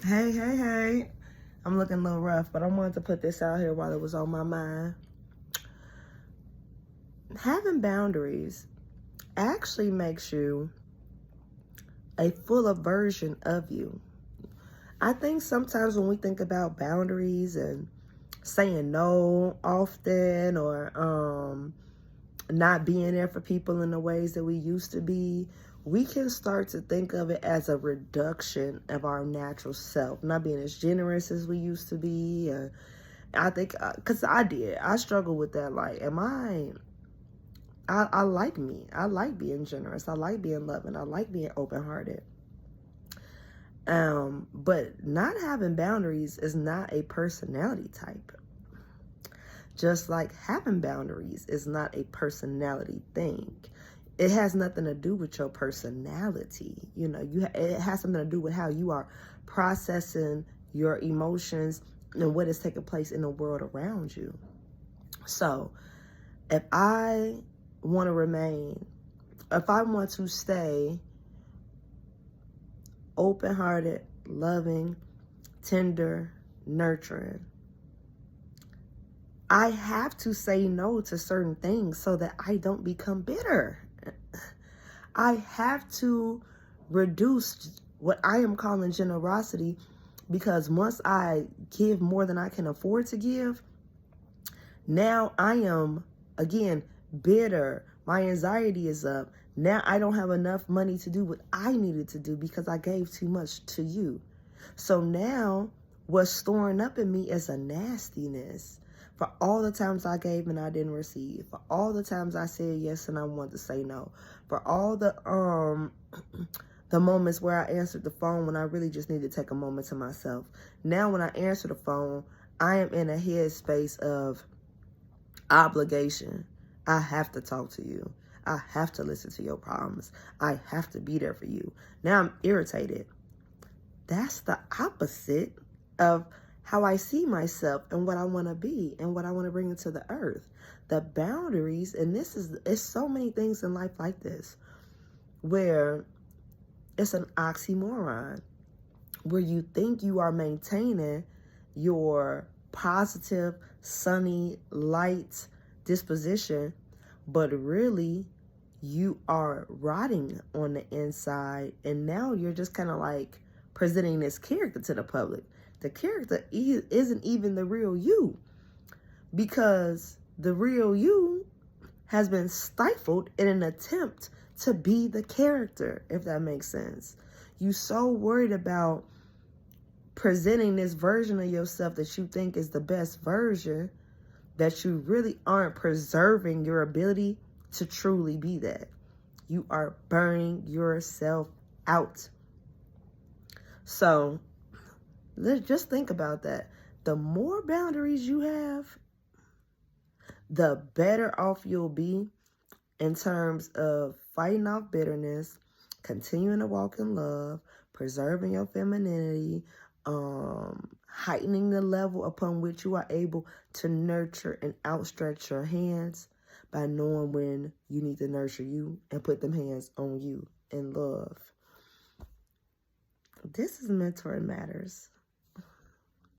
Hey, hey, hey. I'm looking a little rough, but I wanted to put this out here while it was on my mind. Having boundaries actually makes you a fuller version of you. I think sometimes when we think about boundaries and saying no often or not being there for people in the ways that we used to be, we can start to think of it as a reduction of our natural self, not being as generous as we used to be. I think, because I struggle with that. Like, I like me. I like being generous. I like being loving. I like being open-hearted. But not having boundaries is not a personality type. Just like having boundaries is not a personality thing. It has nothing to do with your personality. It has something to do with how you are processing your emotions and what is taking place in the world around you. So, if I want to stay open-hearted, loving, tender, nurturing, I have to say no to certain things so that I don't become bitter. I have to reduce what I am calling generosity, because once I give more than I can afford to give, now I am, again, bitter. My anxiety is up. Now I don't have enough money to do what I needed to do because I gave too much to you. So now what's storing up in me is a nastiness for all the times I gave and I didn't receive, for all the times I said yes and I wanted to say no, for all the moments where I answered the phone when I really just need to take a moment to myself. Now when I answer the phone, I am in a headspace of obligation. I have to talk to you. I have to listen to your problems. I have to be there for you. Now I'm irritated. That's the opposite of how I see myself and what I want to be and what I want to bring into the earth. The boundaries, and it's so many things in life like this, where it's an oxymoron, where you think you are maintaining your positive, sunny, light disposition, but really you are rotting on the inside, and now you're just kind of like presenting this character to the public. The character isn't even the real you, because the real you has been stifled in an attempt to be the character, if that makes sense. You so worried about presenting this version of yourself that you think is the best version, that you really aren't preserving your ability to truly be that. You are burning yourself out. So let's just think about that. The more boundaries you have, the better off you'll be in terms of fighting off bitterness, continuing to walk in love, preserving your femininity, heightening the level upon which you are able to nurture and outstretch your hands by knowing when you need to nurture you and put them hands on you in love. This is Mentoring Matters.